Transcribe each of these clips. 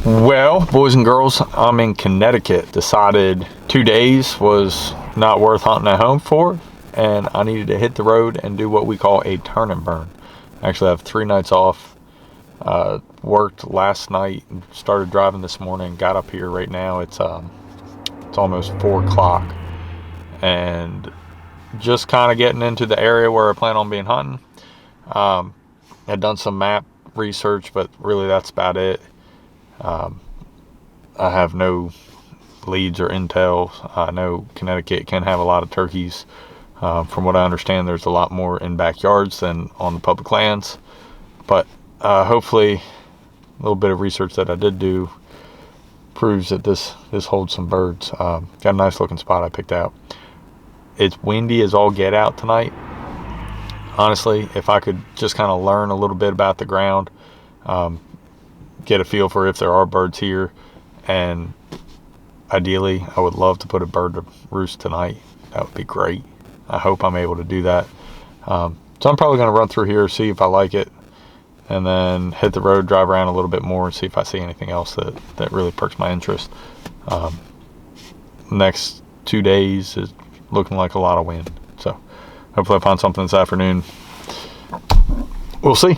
Well, boys and girls, I'm in Connecticut. Decided 2 days was not worth hunting at home for, and I needed to hit the road and do what we call a turn and burn. Actually, I have 3 nights off. Worked last night and started driving this morning. Got up here right now. It's almost 4 o'clock, and just kind of getting into the area where I plan on being hunting. I've done some map research, but really that's about it. I have no leads or intel. I know Connecticut can have a lot of turkeys. From what I understand, there's a lot more in backyards than on the public lands. But hopefully, a little bit of research that I did do proves that this holds some birds. Got a nice looking spot I picked out. It's windy as all get out tonight. Honestly, if I could just kind of learn a little bit about the ground, get a feel for if there are birds here, and ideally I would love to put a bird to roost tonight. That would be great. I hope I'm able to do that. So I'm probably going to run through here, see if I like it, and then hit the road, drive around a little bit more, and see if I see anything else that really perks my interest. Next 2 days is looking like a lot of wind, so hopefully I find something this afternoon. We'll see.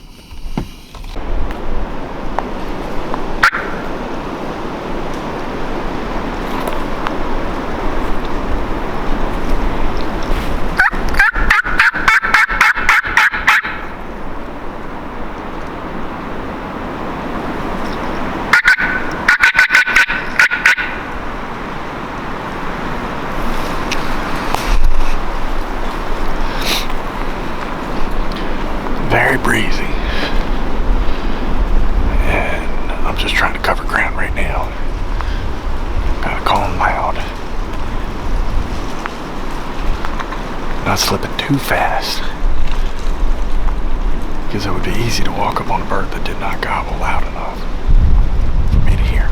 Very breezy, and I'm just trying to cover ground right now. Gotta call them loud, not slipping too fast, because it would be easy to walk up on a bird that did not gobble loud enough for me to hear.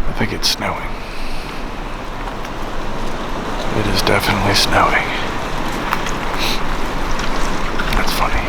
I think it's snowing. It is definitely snowing. That's funny.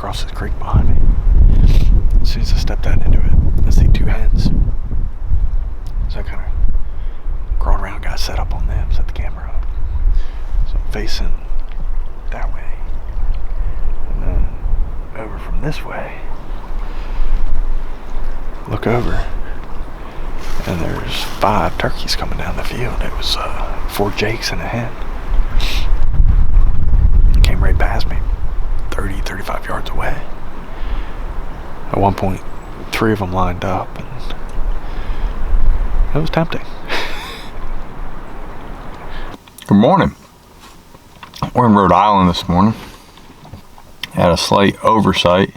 across this creek behind me. As soon as I stepped out into it, I see two hens. So I kind of crawled around, got set up on them, set the camera up. So I'm facing that way. And then over from this way, look over, and there's 5 turkeys coming down the field. It was 4 jakes and a hen. Came right past me, 30, 35 yards away. At one point, 3 of them lined up, and it was tempting. Good morning. We're in Rhode Island this morning. Had a slight oversight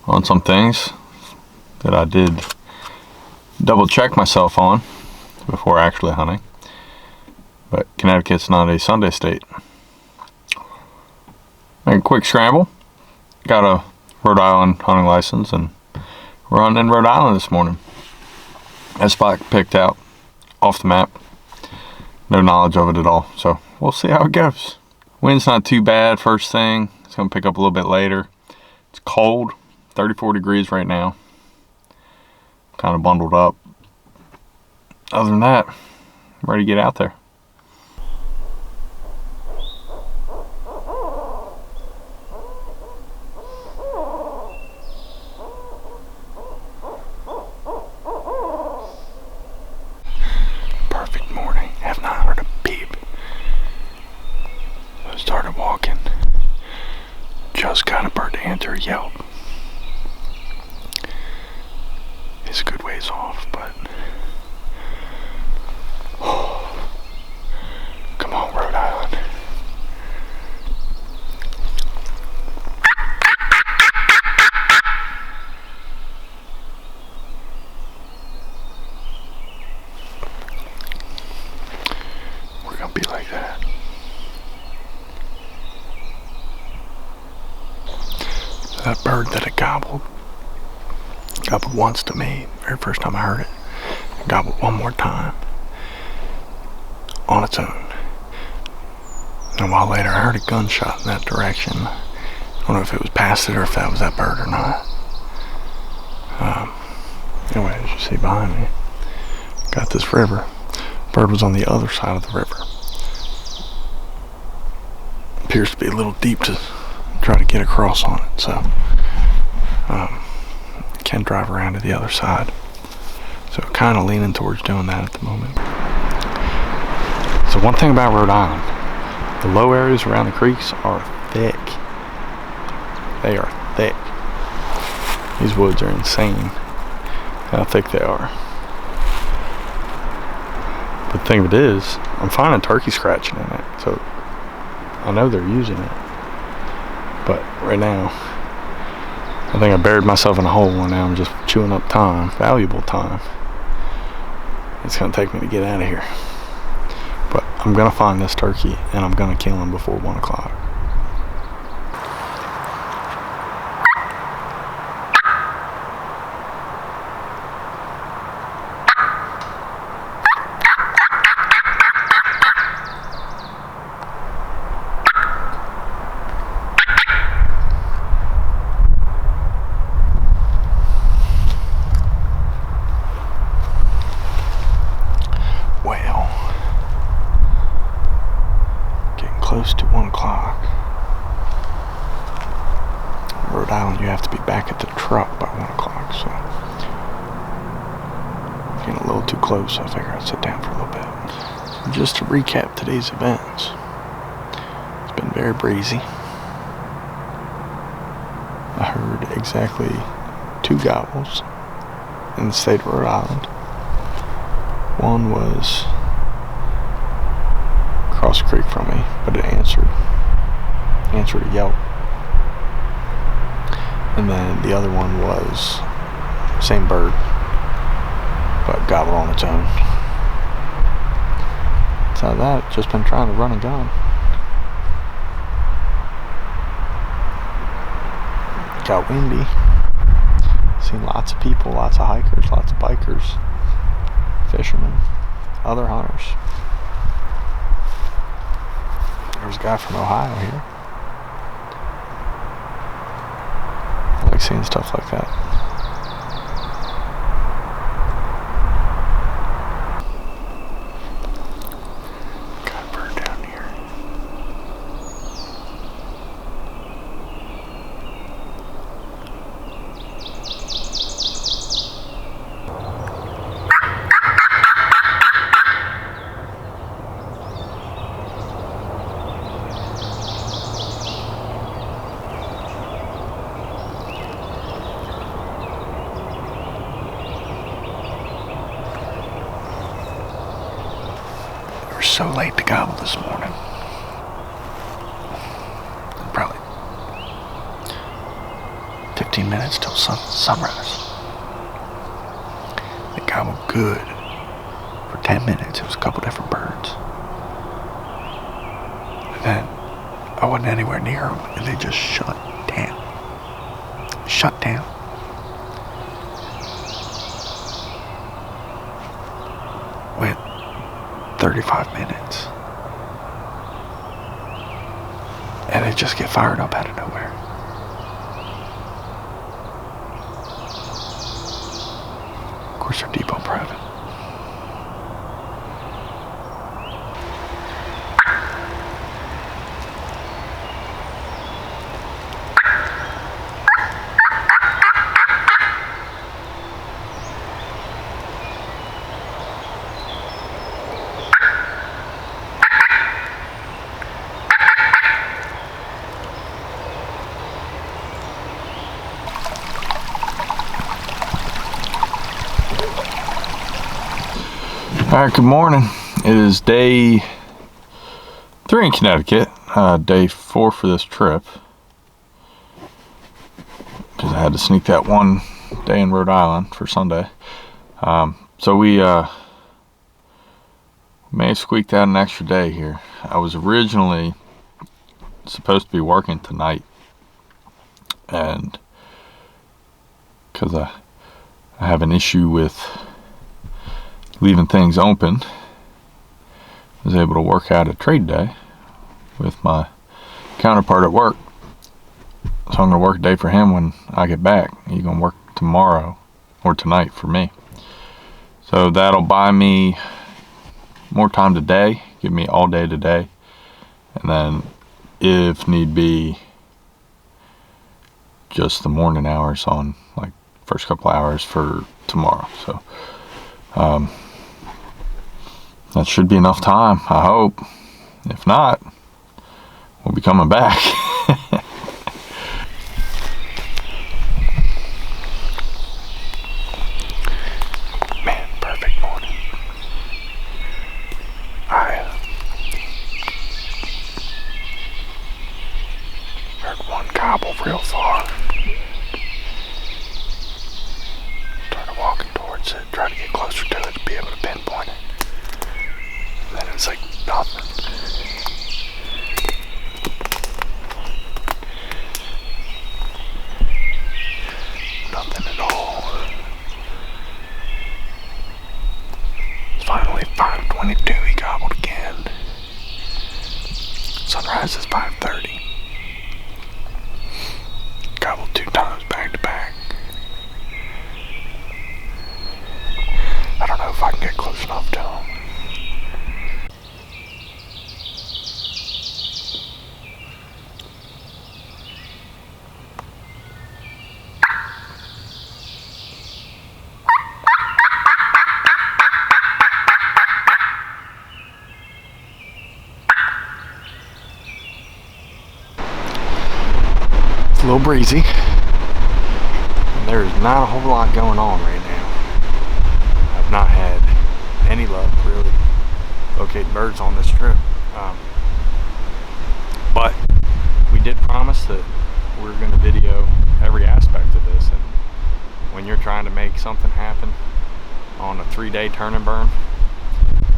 on some things that I did double check myself on before actually hunting. But Connecticut's not a Sunday state. Make a quick scramble. Got a Rhode Island hunting license, and we're hunting in Rhode Island this morning. That spot picked out off the map. No knowledge of it at all. So we'll see how it goes. Wind's not too bad first thing. It's going to pick up a little bit later. It's cold. 34 degrees right now. Kind of bundled up. Other than that, I'm ready to get out there. Perfect morning. Have not heard a peep. I started walking. Just got a bird to answer a yelp. It's a good ways off, but come on, Rhode Island. We're gonna be like that. That bird that it gobbled once to me, very first time I heard it. It gobbled one more time on its own. And a while later I heard a gunshot in that direction. I don't know if it was past it or if that was that bird or not. Anyway, as you see behind me, got this river. Bird was on the other side of the river. Appears to be a little deep to try to get across on it, so can drive around to the other side. So kind of leaning towards doing that at the moment. So one thing about Rhode Island, the low areas around the creeks are thick. They are thick. These woods are insane how thick they are. But the thing of it is, I'm finding turkey scratching in it, so I know they're using it. But right now, I think I buried myself in a hole, and now I'm just chewing up time, valuable time. It's gonna take me to get out of here. But I'm gonna find this turkey, and I'm gonna kill him before 1 o'clock. Close to 1 o'clock. Rhode Island, you have to be back at the truck by 1 o'clock, so getting a little too close, so I figured I'd sit down for a little bit. So just to recap today's events, it's been very breezy. I heard exactly 2 gobbles in the state of Rhode Island. One was across the creek from me, but it answered a yelp. And then the other one was same bird, but gobbled on its own. So that, just been trying to run and gun. Got windy. Seen lots of people, lots of hikers, lots of bikers, fishermen, other hunters. There's a guy from Ohio here. seeing stuff like that. Got a bird down here. We're so late to gobble this morning. Probably 15 minutes till sunrise. They gobbled good for 10 minutes. It was a couple different birds. And then I wasn't anywhere near them, and they just shut down. Shut down. Went 35 minutes. And they just get fired up out of nowhere. Of course, they're depot private. All right, good morning. It is day 3 in Connecticut, day 4 for this trip, because I had to sneak that one day in Rhode Island for Sunday. So we may have squeaked out an extra day here. I was originally supposed to be working tonight, and because I have an issue with leaving things open, I was able to work out a trade day with my counterpart at work. So I'm going to work a day for him when I get back. He's going to work tomorrow or tonight for me. So that'll buy me more time today, give me all day today, and then if need be, just the morning hours on, like, first couple hours for tomorrow. So that should be enough time, I hope. If not, we'll be coming back. Man, perfect morning. I heard one gobble real far. Started walking towards it, trying to get closer to it to be able to pinpoint it. And then it's like nothing. Nothing at all. Finally, 5:22, he gobbled again. Sunrise is 5:30. Gobbled 2 times back to back. I don't know if I can get close enough to him. It's a little breezy. And there's not a whole lot going on right now. I've not had any luck really locating birds on this trip. But we did promise that we're going to video every aspect of this, and when you're trying to make something happen on a 3-day turn and burn,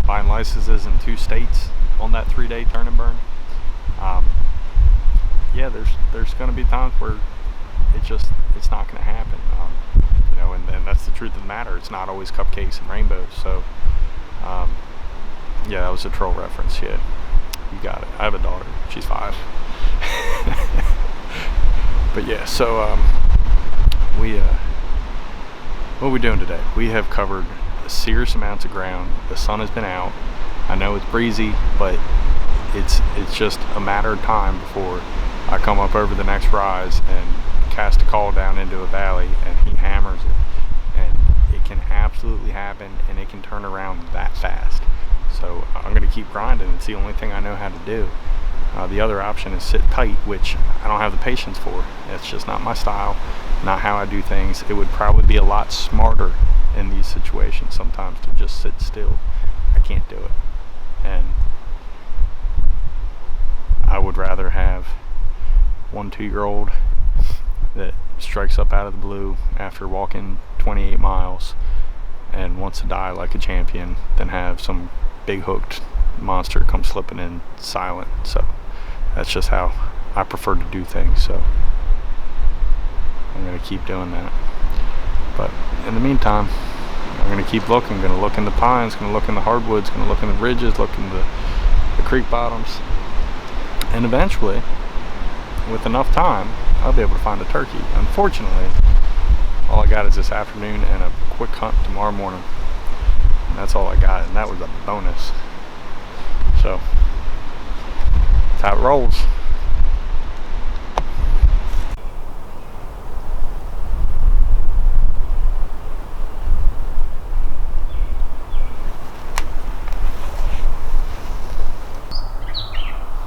buying licenses in 2 states on that 3-day turn and burn, yeah, there's going to be times where it's not going to happen, you know, and that's the truth of the matter. It's not always cupcakes and rainbows. So yeah, that was a troll reference. Yeah, you got it. I have a daughter, she's 5. But yeah, so what are we doing today? We have covered serious amounts of ground. The sun has been out. I know it's breezy, but it's just a matter of time before I come up over the next rise and cast a call down into a valley and he hammers it. And it can absolutely happen, and it can turn around that fast. So I'm going to keep grinding. It's the only thing I know how to do. The other option is sit tight, which I don't have the patience for. It's just not my style, not how I do things. It would probably be a lot smarter in these situations sometimes to just sit still. I can't do it. And I would rather have 1 2-year-old that strikes up out of the blue after walking 28 miles and wants to die like a champion than have some big hooked monster come slipping in silent. So that's just how I prefer to do things. So I'm going to keep doing that. But in the meantime, I'm going to keep looking. Going to look in the pines, going to look in the hardwoods, going to look in the ridges, look in the creek bottoms. And eventually, with enough time, I'll be able to find a turkey. Unfortunately, all I got is this afternoon and a quick hunt tomorrow morning. And that's all I got, and that was a bonus. So, that's how it rolls.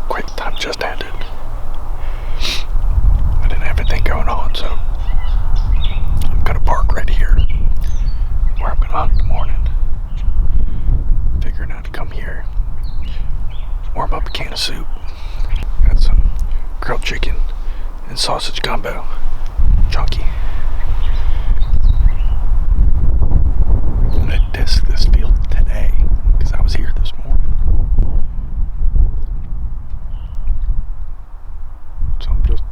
Quick time just ended. I didn't have anything going on, so I'm gonna park right here where I'm gonna hunt in the morning. Figuring out to come here, warm up a can of soup. Got some grilled chicken and sausage gumbo. Chunky. I'm gonna disc this field today because I was here this morning. So I'm just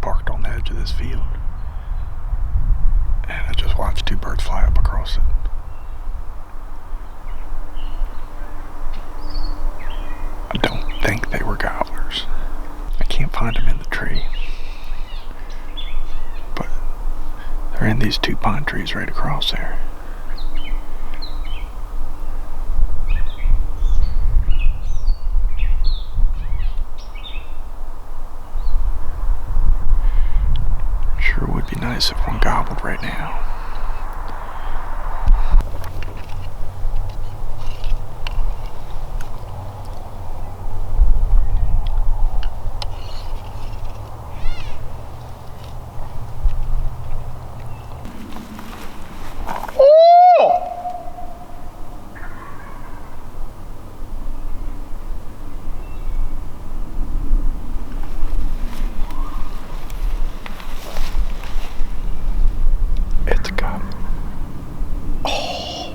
parked on the edge of this field, and I just watched 2 birds fly up across it. I don't think they were gobblers. I can't find them in the tree, but they're in these 2 pine trees right across there. Sure would be nice if one gobbled right now. It's a gobbler. Oh.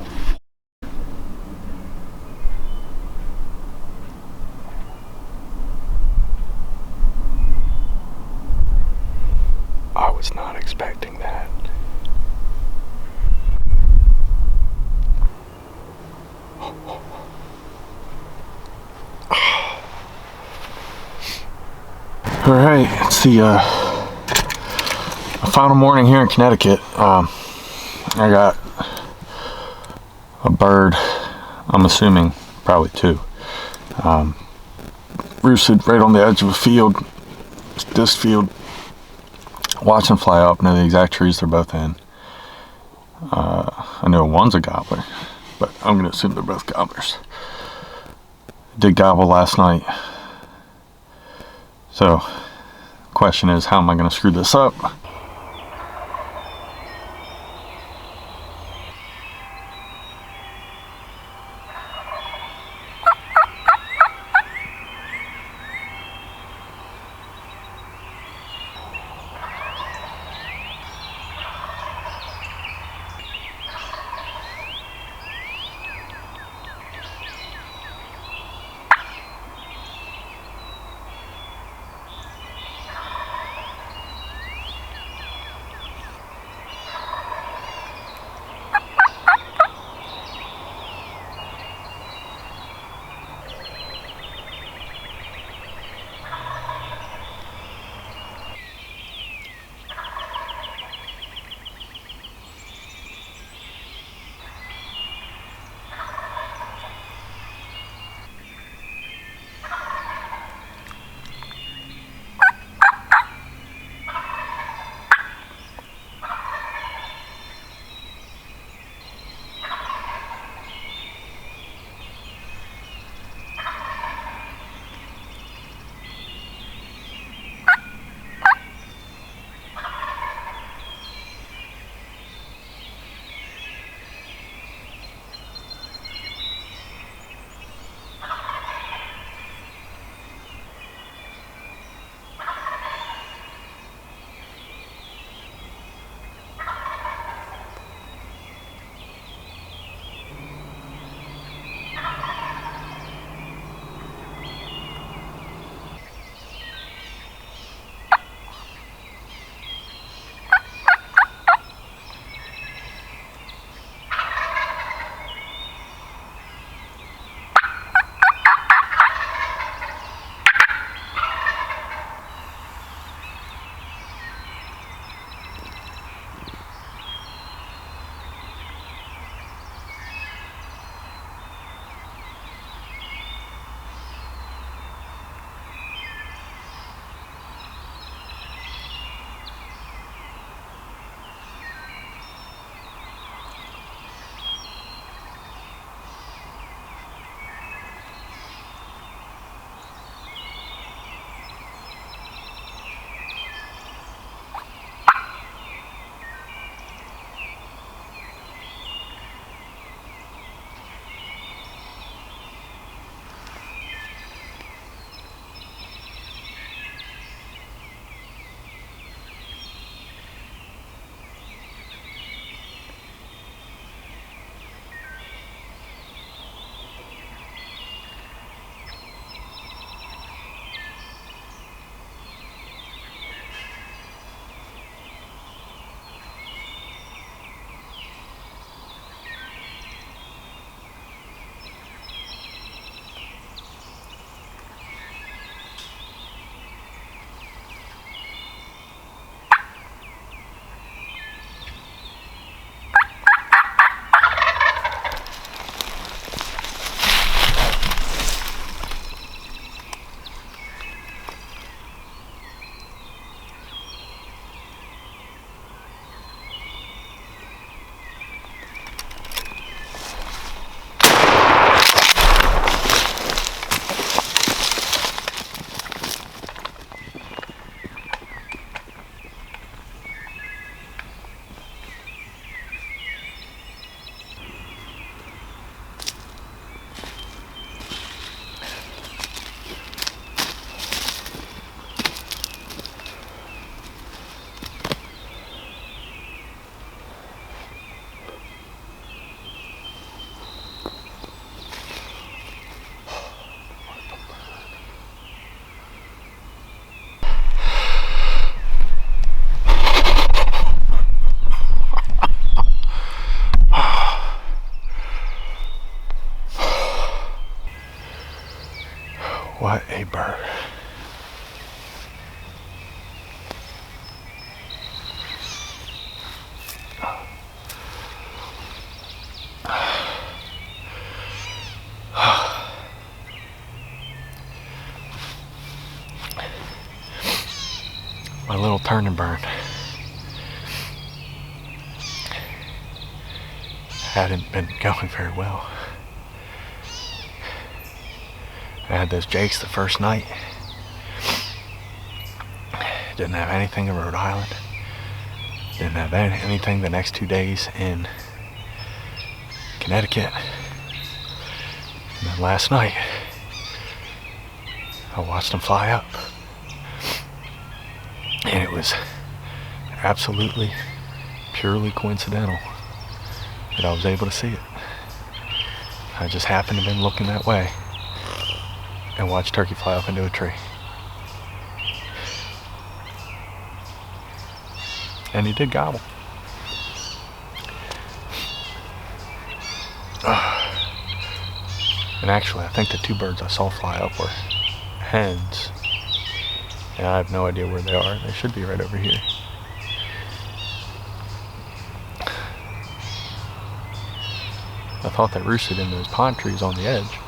I was not expecting that. All right, it's the final morning here in Connecticut. I got a bird, I'm assuming probably 2, roosted right on the edge of a field, this field. Watch them fly up, know the exact trees they're both in. I know one's a gobbler, but I'm going to assume they're both gobblers. Did gobble last night. So, question is, how am I going to screw this up? my little turn and burn hadn't been going very well. I had those jakes the first night. Didn't have anything in Rhode Island. Didn't have anything the next 2 days in Connecticut. And then last night, I watched them fly up. And it was absolutely, purely coincidental that I was able to see it. I just happened to have been looking that way and watched turkey fly up into a tree. And he did gobble. And actually, I think the 2 birds I saw fly up were hens. And I have no idea where they are. They should be right over here. I thought they roosted in those pine trees on the edge.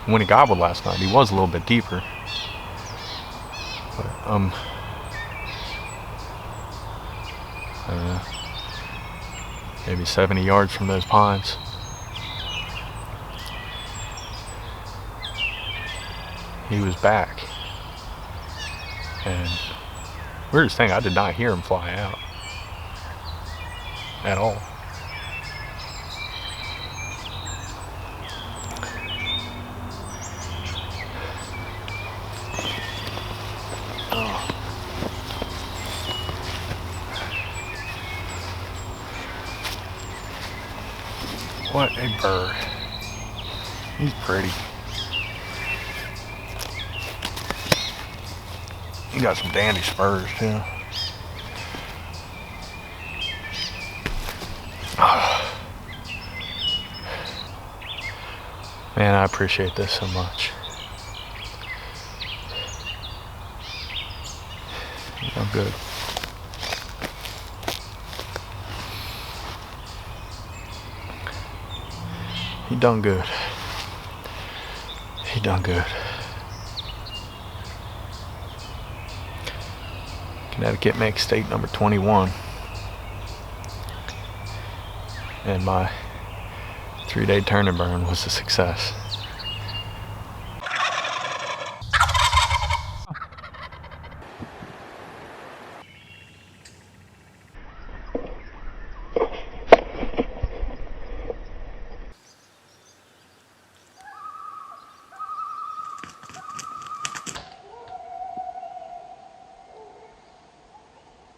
When he gobbled last night, he was a little bit deeper. But, I don't know, maybe 70 yards from those pines. He was back. And weirdest thing, I did not hear him fly out at all. What a bird. He's pretty. He got some dandy spurs too. Man, I appreciate this so much. I'm good. He done good. He done good. Connecticut makes state number 21. And my 3-day turn and burn was a success.